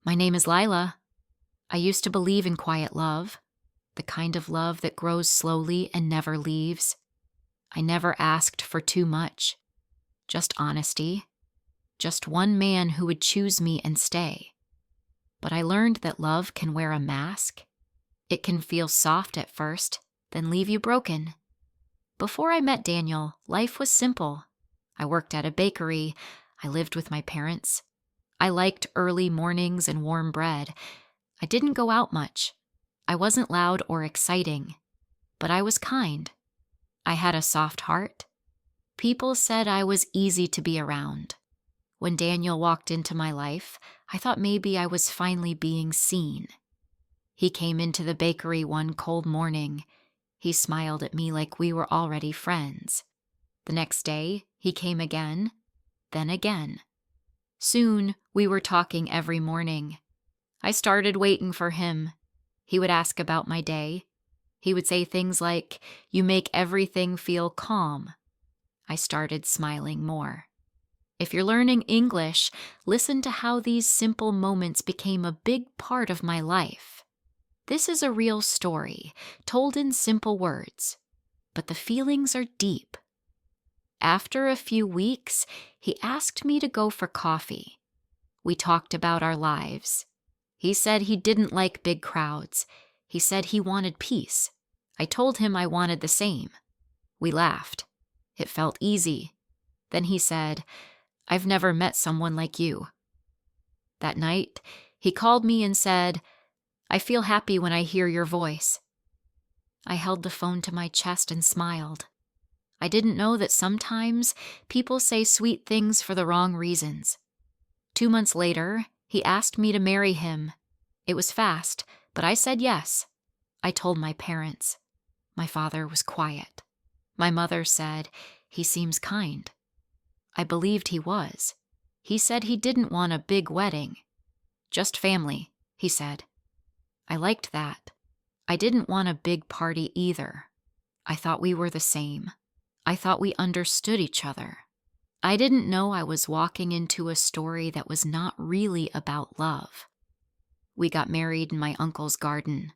My name is Lila. I used to believe in quiet love, the kind of love that grows slowly and never leaves. I never asked for too much, just honesty, just one man who would choose me and stay. But I learned that love can wear a mask. It can feel soft at first, then leave you broken. Before I met Daniel, life was simple. I worked at a bakery. I lived with my parents. I liked early mornings and warm bread. I didn't go out much. I wasn't loud or exciting, but I was kind. I had a soft heart. People said I was easy to be around. When Daniel walked into my life, I thought maybe I was finally being seen. He came into the bakery one cold morning. He smiled at me like we were already friends. The next day, he came again, then again. Soon, we were talking every morning. I started waiting for him. He would ask about my day. He would say things like, "You make everything feel calm." I started smiling more. If you're learning English, listen to how these simple moments became a big part of my life. This is a real story, told in simple words, but the feelings are deep. After a few weeks, he asked me to go for coffee. We talked about our lives. He said he didn't like big crowds. He said he wanted peace. I told him I wanted the same. We laughed. It felt easy. Then he said, "I've never met someone like you." That night, he called me and said, "I feel happy when I hear your voice." I held the phone to my chest and smiled. I didn't know that sometimes people say sweet things for the wrong reasons. 2 months later, he asked me to marry him. It was fast, but I said yes. I told my parents. My father was quiet. My mother said, "He seems kind." I believed he was. He said he didn't want a big wedding. "Just family," he said. I liked that. I didn't want a big party either. I thought we were the same. I thought we understood each other. I didn't know I was walking into a story that was not really about love. We got married in my uncle's garden.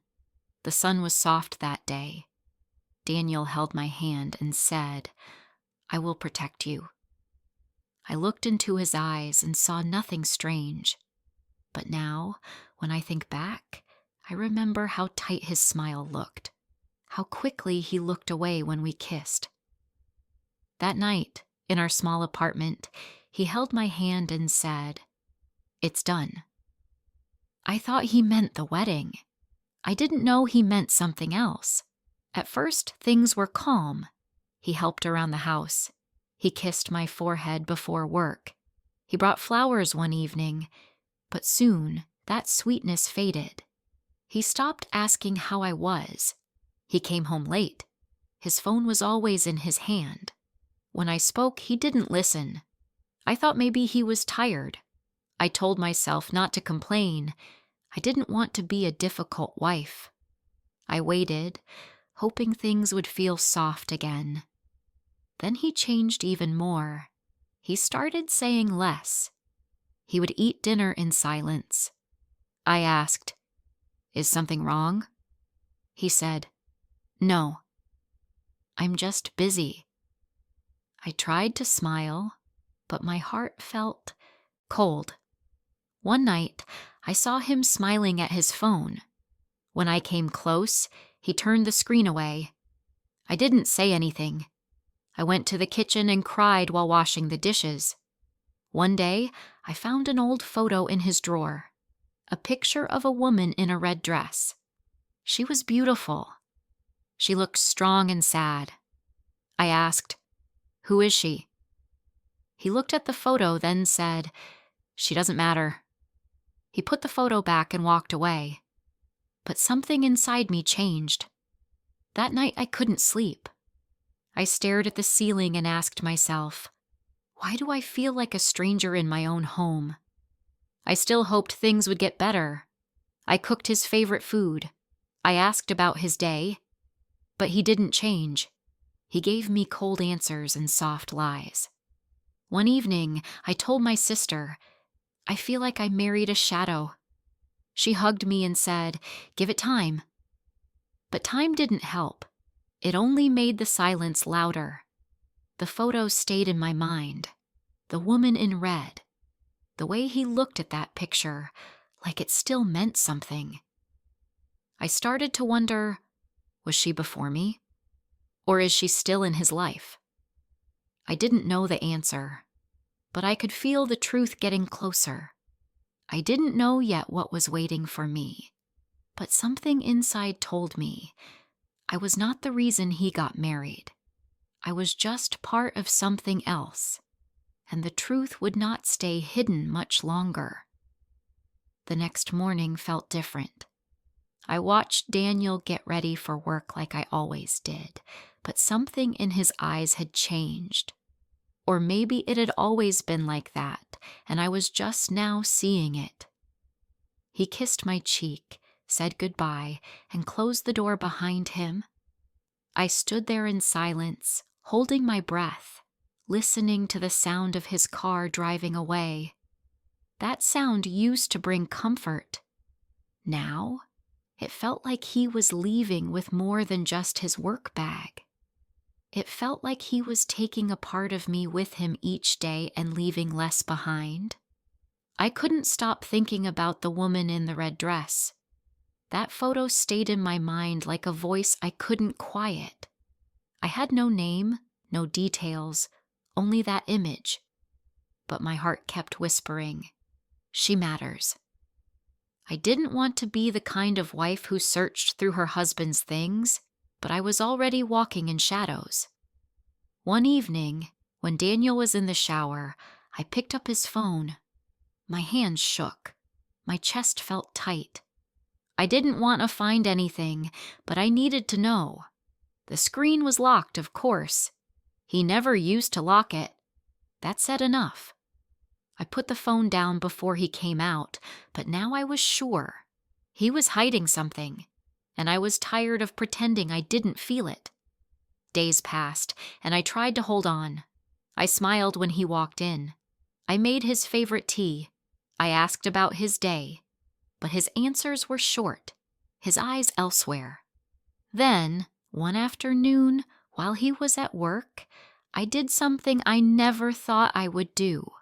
The sun was soft that day. Daniel held my hand and said, "I will protect you." I looked into his eyes and saw nothing strange. But now, when I think back, I remember how tight his smile looked, how quickly he looked away when we kissed. That night, in our small apartment, he held my hand and said, "It's done." I thought he meant the wedding. I didn't know he meant something else. At first, things were calm. He helped around the house. He kissed my forehead before work. He brought flowers one evening, but soon that sweetness faded. He stopped asking how I was. He came home late. His phone was always in his hand. When I spoke, he didn't listen. I thought maybe he was tired. I told myself not to complain. I didn't want to be a difficult wife. I waited, hoping things would feel soft again. Then he changed even more. He started saying less. He would eat dinner in silence. I asked, "Is something wrong?" He said, "No. I'm just busy." I tried to smile, but my heart felt cold. One night, I saw him smiling at his phone. When I came close, he turned the screen away. I didn't say anything. I went to the kitchen and cried while washing the dishes. One day, I found an old photo in his drawer, a picture of a woman in a red dress. She was beautiful. She looked strong and sad. I asked, "Who is she?" He looked at the photo, then said, "She doesn't matter." He put the photo back and walked away. But something inside me changed. That night I couldn't sleep. I stared at the ceiling and asked myself, why do I feel like a stranger in my own home? I still hoped things would get better. I cooked his favorite food. I asked about his day, but he didn't change. He gave me cold answers and soft lies. One evening, I told my sister, "I feel like I married a shadow. She hugged me and said, "Give it time." But time didn't help. It only made the silence louder. The photo stayed in my mind. The woman in red. The way he looked at that picture, like it still meant something. I started to wonder, was she before me? Or is she still in his life? I didn't know the answer, but I could feel the truth getting closer. I didn't know yet what was waiting for me, but something inside told me I was not the reason he got married. I was just part of something else, and the truth would not stay hidden much longer. The next morning felt different. I watched Daniel get ready for work like I always did, but something in his eyes had changed. Or maybe it had always been like that, and I was just now seeing it. He kissed my cheek, said goodbye, and closed the door behind him. I stood there in silence, holding my breath, listening to the sound of his car driving away. That sound used to bring comfort. Now, it felt like he was leaving with more than just his work bag. It felt like he was taking a part of me with him each day and leaving less behind. I couldn't stop thinking about the woman in the red dress. That photo stayed in my mind like a voice I couldn't quiet. I had no name, no details, only that image. But my heart kept whispering, she matters. I didn't want to be the kind of wife who searched through her husband's things, but I was already walking in shadows. One evening, when Daniel was in the shower, I picked up his phone. My hands shook. My chest felt tight. I didn't want to find anything, but I needed to know. The screen was locked, of course. He never used to lock it. That said enough. I put the phone down before he came out, but now I was sure. He was hiding something, and I was tired of pretending I didn't feel it. Days passed, and I tried to hold on. I smiled when he walked in. I made his favorite tea. I asked about his day, but his answers were short, his eyes elsewhere. Then, one afternoon, while he was at work, I did something I never thought I would do.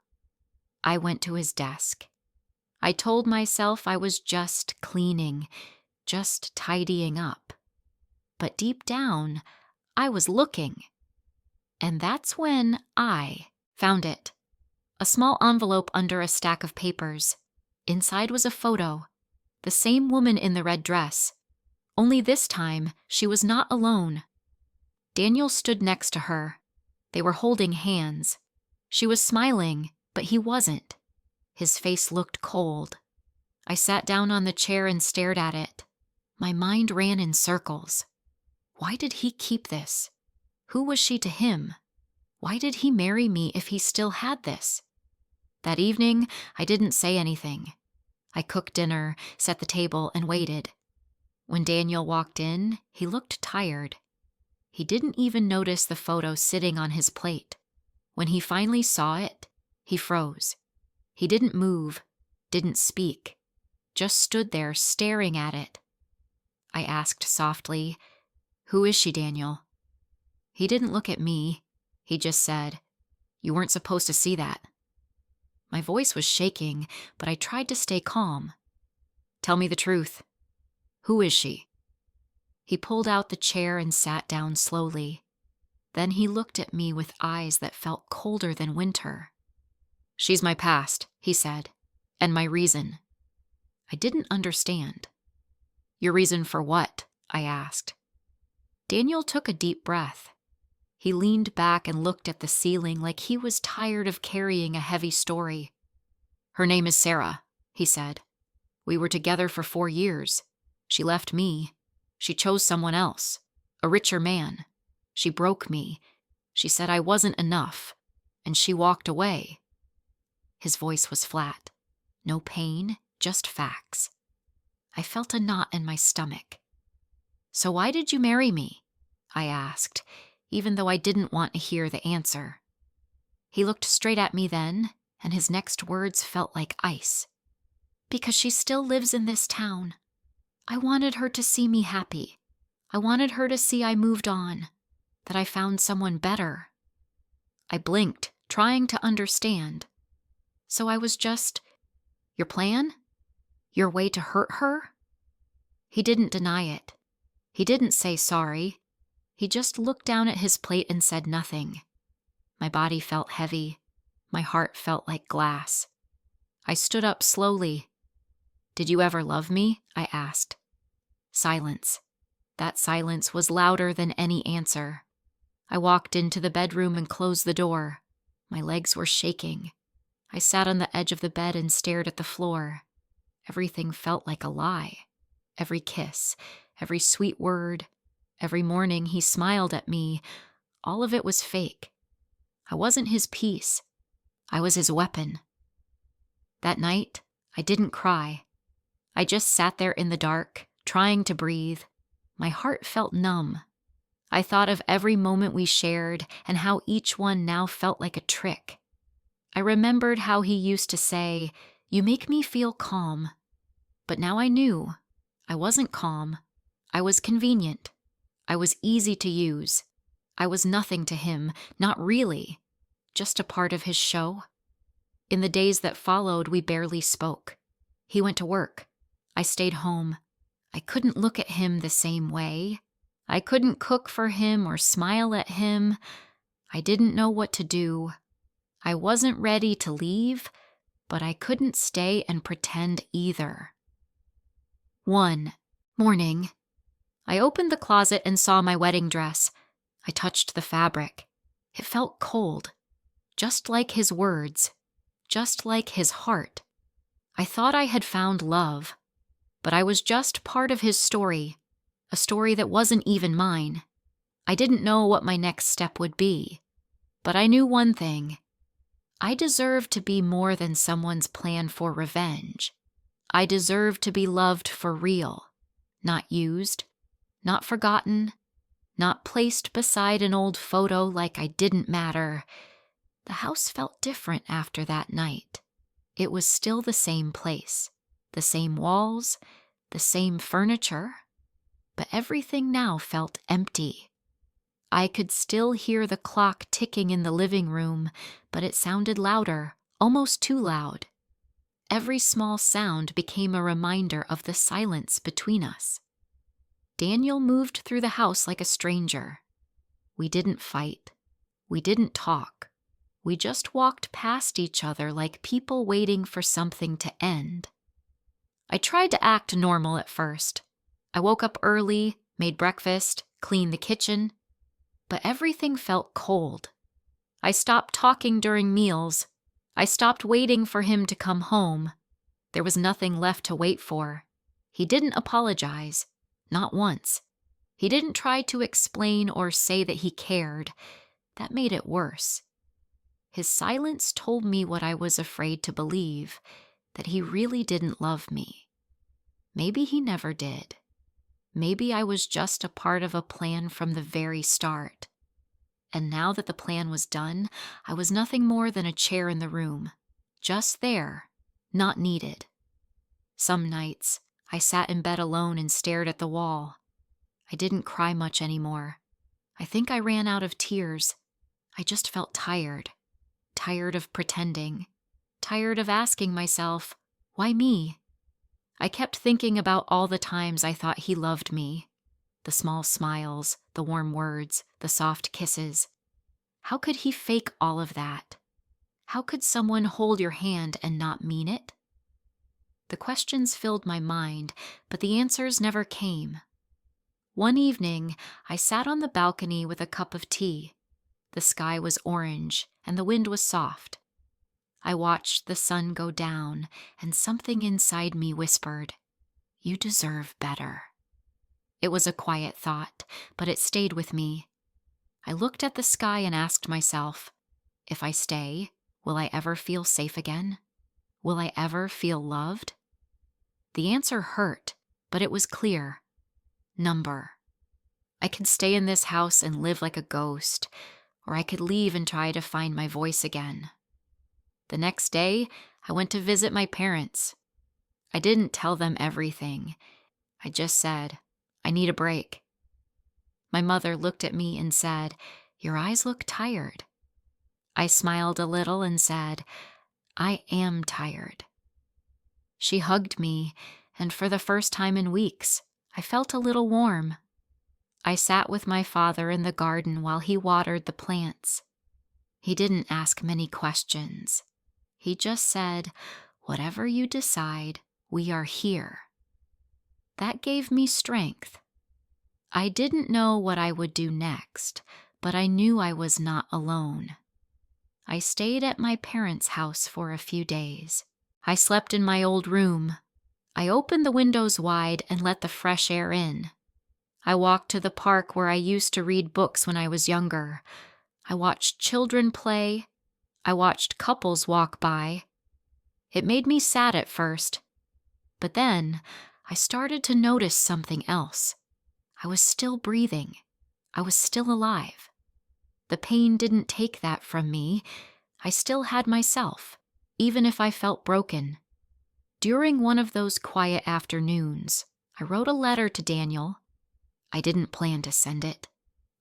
I went to his desk. I told myself I was just cleaning, just tidying up. But deep down, I was looking. And that's when I found it. A small envelope under a stack of papers. Inside was a photo. The same woman in the red dress. Only this time, she was not alone. Daniel stood next to her. They were holding hands. She was smiling, but he wasn't. His face looked cold. I sat down on the chair and stared at it. My mind ran in circles. Why did he keep this? Who was she to him? Why did he marry me if he still had this? That evening, I didn't say anything. I cooked dinner, set the table, and waited. When Daniel walked in, he looked tired. He didn't even notice the photo sitting on his plate. When he finally saw it, he froze. He didn't move, didn't speak, just stood there staring at it. I asked softly, "Who is she, Daniel?" He didn't look at me. He just said, "You weren't supposed to see that." My voice was shaking, but I tried to stay calm. "Tell me the truth. Who is she?" He pulled out the chair and sat down slowly. Then he looked at me with eyes that felt colder than winter. "She's my past," he said, "and my reason." I didn't understand. "Your reason for what?" I asked. Daniel took a deep breath. He leaned back and looked at the ceiling like he was tired of carrying a heavy story. "Her name is Sarah," he said. "We were together for 4 years. She left me. She chose someone else, a richer man. She broke me. She said I wasn't enough, and she walked away." His voice was flat. No pain, just facts. I felt a knot in my stomach. "So why did you marry me?" I asked, even though I didn't want to hear the answer. He looked straight at me then, and his next words felt like ice. Because she still lives in this town. I wanted her to see me happy. I wanted her to see I moved on, that I found someone better. I blinked, trying to understand. So I was just, your plan? Your way to hurt her? He didn't deny it. He didn't say sorry. He just looked down at his plate and said nothing. My body felt heavy. My heart felt like glass. I stood up slowly. Did you ever love me? I asked. Silence. That silence was louder than any answer. I walked into the bedroom and closed the door. My legs were shaking. I sat on the edge of the bed and stared at the floor. Everything felt like a lie. Every kiss, every sweet word, every morning he smiled at me, all of it was fake. I wasn't his piece. I was his weapon. That night, I didn't cry. I just sat there in the dark, trying to breathe. My heart felt numb. I thought of every moment we shared and how each one now felt like a trick. I remembered how he used to say, "You make me feel calm." But now I knew I wasn't calm. I was convenient. I was easy to use. I was nothing to him, not really, just a part of his show. In the days that followed, we barely spoke. He went to work. I stayed home. I couldn't look at him the same way. I couldn't cook for him or smile at him. I didn't know what to do. I wasn't ready to leave, but I couldn't stay and pretend either. One morning, I opened the closet and saw my wedding dress. I touched the fabric. It felt cold, just like his words, just like his heart. I thought I had found love, but I was just part of his story, a story that wasn't even mine. I didn't know what my next step would be, but I knew one thing. I deserved to be more than someone's plan for revenge. I deserved to be loved for real, not used, not forgotten, not placed beside an old photo like I didn't matter. The house felt different after that night. It was still the same place, the same walls, the same furniture, but everything now felt empty. I could still hear the clock ticking in the living room, but it sounded louder, almost too loud. Every small sound became a reminder of the silence between us. Daniel moved through the house like a stranger. We didn't fight. We didn't talk. We just walked past each other like people waiting for something to end. I tried to act normal at first. I woke up early, made breakfast, cleaned the kitchen, but everything felt cold. I stopped talking during meals. I stopped waiting for him to come home. There was nothing left to wait for. He didn't apologize, not once. He didn't try to explain or say that he cared. That made it worse. His silence told me what I was afraid to believe, that he really didn't love me. Maybe he never did. Maybe I was just a part of a plan from the very start. And now that the plan was done, I was nothing more than a chair in the room. Just there, not needed. Some nights, I sat in bed alone and stared at the wall. I didn't cry much anymore. I think I ran out of tears. I just felt tired. Tired of pretending. Tired of asking myself, why me? I kept thinking about all the times I thought he loved me. The small smiles, the warm words, the soft kisses. How could he fake all of that? How could someone hold your hand and not mean it? The questions filled my mind, but the answers never came. One evening, I sat on the balcony with a cup of tea. The sky was orange, and the wind was soft. I watched the sun go down, and something inside me whispered, "You deserve better." It was a quiet thought, but it stayed with me. I looked at the sky and asked myself, if I stay, will I ever feel safe again? Will I ever feel loved? The answer hurt, but it was clear. Number. I could stay in this house and live like a ghost, or I could leave and try to find my voice again. The next day, I went to visit my parents. I didn't tell them everything. I just said, I need a break. My mother looked at me and said, "Your eyes look tired." I smiled a little and said, "I am tired." She hugged me, and for the first time in weeks, I felt a little warm. I sat with my father in the garden while he watered the plants. He didn't ask many questions. He just said, "Whatever you decide, we are here." That gave me strength. I didn't know what I would do next, but I knew I was not alone. I stayed at my parents' house for a few days. I slept in my old room. I opened the windows wide and let the fresh air in. I walked to the park where I used to read books when I was younger. I watched children play. I watched couples walk by. It made me sad at first, but then I started to notice something else. I was still breathing. I was still alive. The pain didn't take that from me. I still had myself, even if I felt broken. During one of those quiet afternoons, I wrote a letter to Daniel. I didn't plan to send it.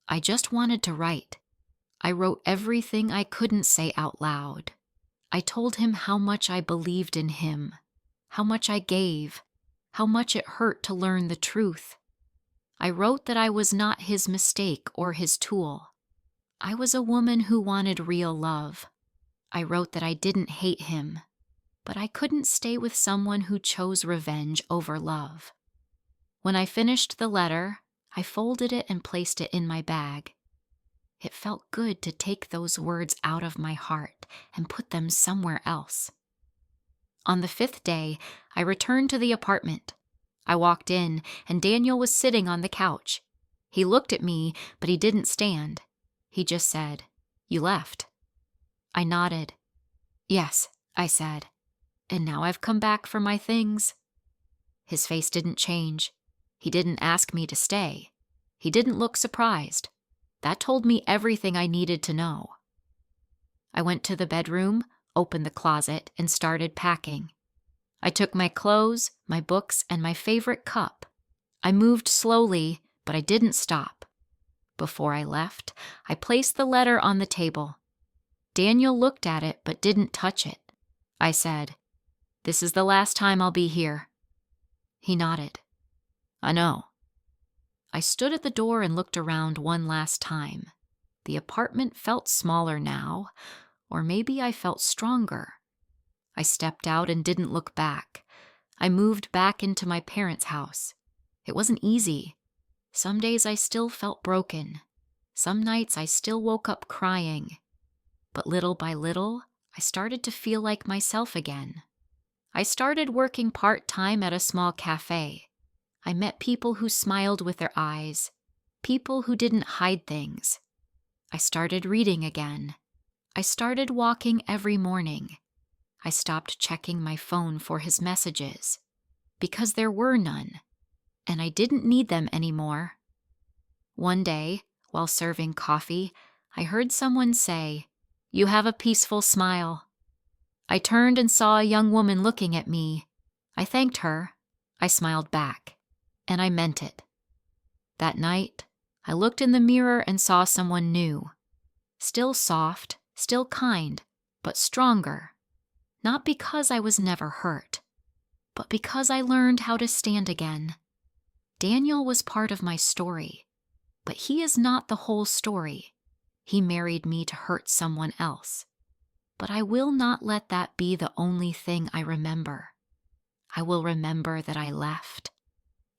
I just wanted to write. I wrote everything I couldn't say out loud. I told him how much I believed in him, how much I gave, how much it hurt to learn the truth. I wrote that I was not his mistake or his tool. I was a woman who wanted real love. I wrote that I didn't hate him, but I couldn't stay with someone who chose revenge over love. When I finished the letter, I folded it and placed it in my bag. It felt good to take those words out of my heart and put them somewhere else. On the 5th day, I returned to the apartment. I walked in, and Daniel was sitting on the couch. He looked at me, but he didn't stand. He just said, "You left." I nodded. "Yes," I said, "and now I've come back for my things." His face didn't change. He didn't ask me to stay. He didn't look surprised. That told me everything I needed to know. I went to the bedroom, opened the closet, and started packing. I took my clothes, my books, and my favorite cup. I moved slowly, but I didn't stop. Before I left, I placed the letter on the table. Daniel looked at it but didn't touch it. I said, "This is the last time I'll be here." He nodded. "I know." I stood at the door and looked around one last time. The apartment felt smaller now, or maybe I felt stronger. I stepped out and didn't look back. I moved back into my parents' house. It wasn't easy. Some days I still felt broken. Some nights I still woke up crying. But little by little, I started to feel like myself again. I started working part-time at a small cafe. I met people who smiled with their eyes, people who didn't hide things. I started reading again. I started walking every morning. I stopped checking my phone for his messages, because there were none, and I didn't need them anymore. One day, while serving coffee, I heard someone say, "You have a peaceful smile." I turned and saw a young woman looking at me. I thanked her. I smiled back, and I meant it. That night, I looked in the mirror and saw someone new. Still soft, still kind, but stronger. Not because I was never hurt, but because I learned how to stand again. Daniel was part of my story, but he is not the whole story. He married me to hurt someone else. But I will not let that be the only thing I remember. I will remember that I left.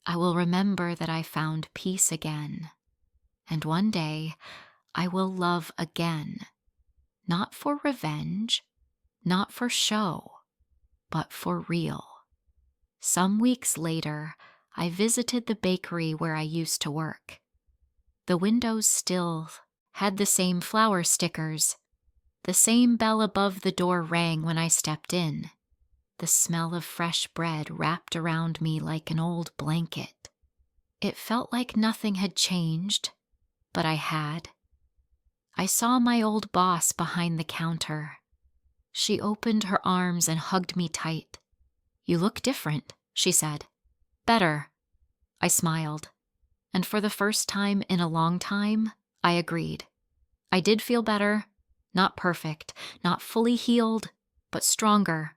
I will remember that I found peace again. And one day, I will love again. Not for revenge, not for show, but for real. Some weeks later, I visited the bakery where I used to work. The windows still had the same flower stickers. The same bell above the door rang when I stepped in. The smell of fresh bread wrapped around me like an old blanket. It felt like nothing had changed, but I had. I saw my old boss behind the counter. She opened her arms and hugged me tight. You look different, she said. Better. I smiled. And for the first time in a long time, I agreed. I did feel better. Not perfect, not fully healed, but stronger.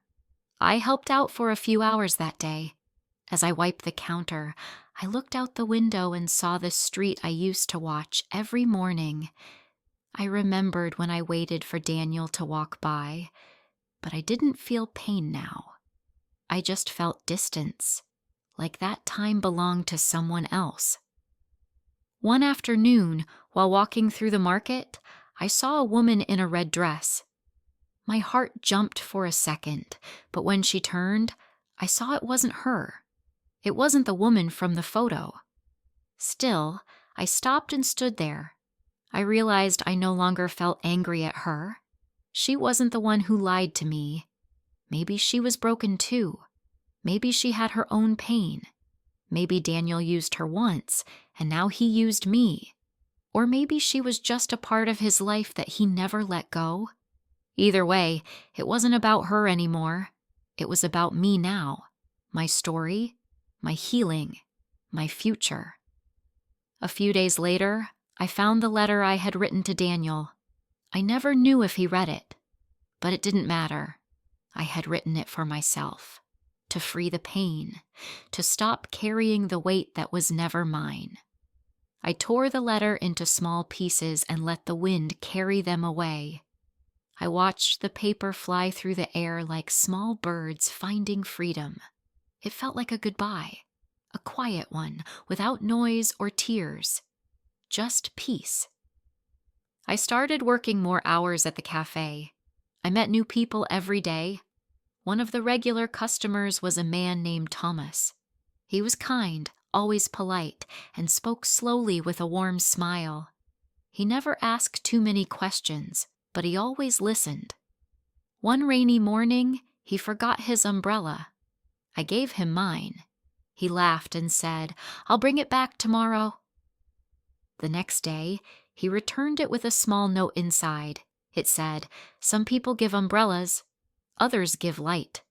I helped out for a few hours that day. As I wiped the counter, I looked out the window and saw the street I used to watch every morning. I remembered when I waited for Daniel to walk by, but I didn't feel pain now. I just felt distance, like that time belonged to someone else. One afternoon, while walking through the market, I saw a woman in a red dress. My heart jumped for a second, but when she turned, I saw it wasn't her. It wasn't the woman from the photo. Still, I stopped and stood there. I realized I no longer felt angry at her. She wasn't the one who lied to me. Maybe she was broken too. Maybe she had her own pain. Maybe Daniel used her once, and now he used me. Or maybe she was just a part of his life that he never let go. Either way, it wasn't about her anymore. It was about me now, my story, my healing, my future. A few days later, I found the letter I had written to Daniel. I never knew if he read it, but it didn't matter. I had written it for myself, to free the pain, to stop carrying the weight that was never mine. I tore the letter into small pieces and let the wind carry them away. I watched the paper fly through the air like small birds finding freedom. It felt like a goodbye, a quiet one, without noise or tears, just peace. I started working more hours at the cafe. I met new people every day. One of the regular customers was a man named Thomas. He was kind, always polite, and spoke slowly with a warm smile. He never asked too many questions, but he always listened. One rainy morning, he forgot his umbrella. I gave him mine. He laughed and said, "I'll bring it back tomorrow." The next day, he returned it with a small note inside. It said, "Some people give umbrellas, others give light."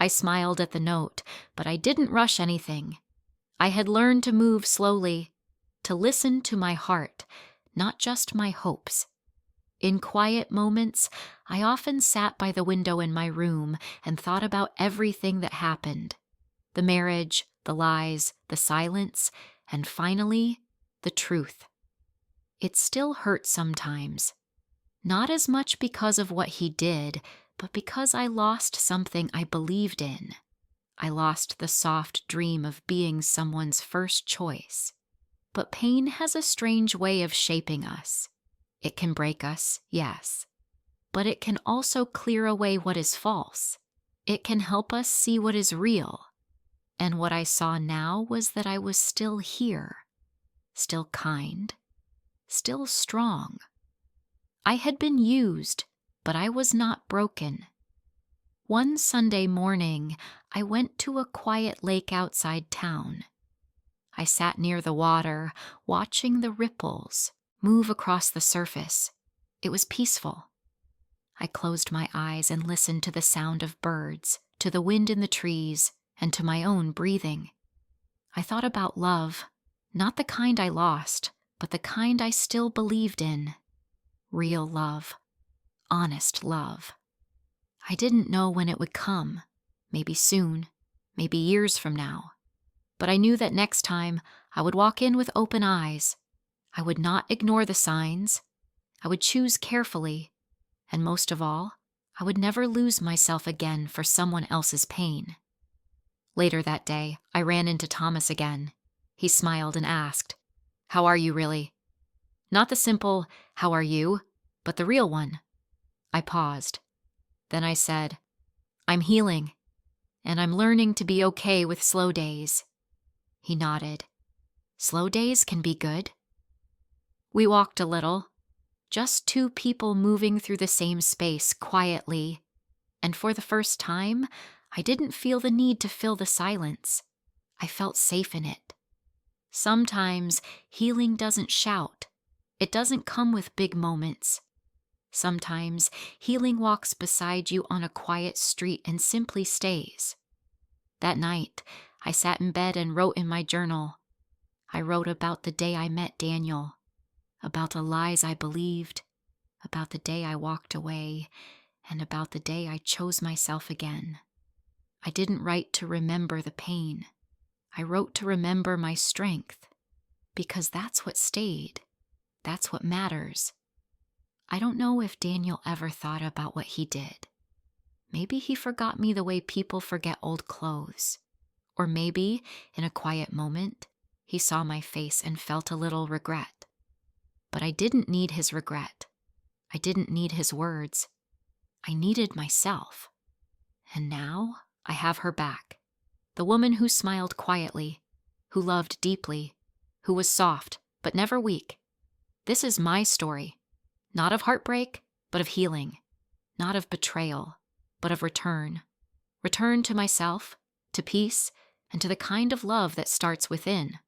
I smiled at the note, but I didn't rush anything. I had learned to move slowly, to listen to my heart, not just my hopes. In quiet moments, I often sat by the window in my room and thought about everything that happened. The marriage, the lies, the silence, and finally, the truth. It still hurts sometimes. Not as much because of what he did, but because I lost something I believed in. I lost the soft dream of being someone's first choice. But pain has a strange way of shaping us. It can break us, yes, but it can also clear away what is false. It can help us see what is real. And what I saw now was that I was still here, still kind, still strong. I had been used, but I was not broken. One Sunday morning, I went to a quiet lake outside town. I sat near the water, watching the ripples move across the surface. It was peaceful. I closed my eyes and listened to the sound of birds, to the wind in the trees, and to my own breathing. I thought about love, not the kind I lost, but the kind I still believed in. Real love, honest love. I didn't know when it would come, maybe soon, maybe years from now. But I knew that next time I would walk in with open eyes. I would not ignore the signs. I would choose carefully. And most of all, I would never lose myself again for someone else's pain. Later that day, I ran into Thomas again. He smiled and asked, "How are you really?" Not the simple, "How are you?" but the real one. I paused. Then I said, "I'm healing, and I'm learning to be okay with slow days." He nodded. "Slow days can be good." We walked a little, just two people moving through the same space quietly, and for the first time, I didn't feel the need to fill the silence. I felt safe in it. Sometimes healing doesn't shout. It doesn't come with big moments. Sometimes healing walks beside you on a quiet street and simply stays. That night, I sat in bed and wrote in my journal. I wrote about the day I met Daniel, about the lies I believed, about the day I walked away, and about the day I chose myself again. I didn't write to remember the pain. I wrote to remember my strength, because that's what stayed. That's what matters. I don't know if Daniel ever thought about what he did. Maybe he forgot me the way people forget old clothes. Or maybe, in a quiet moment, he saw my face and felt a little regret. But I didn't need his regret. I didn't need his words. I needed myself. And now I have her back. The woman who smiled quietly, who loved deeply, who was soft but never weak. This is my story, not of heartbreak, but of healing, not of betrayal, but of return. Return to myself, to peace, and to the kind of love that starts within.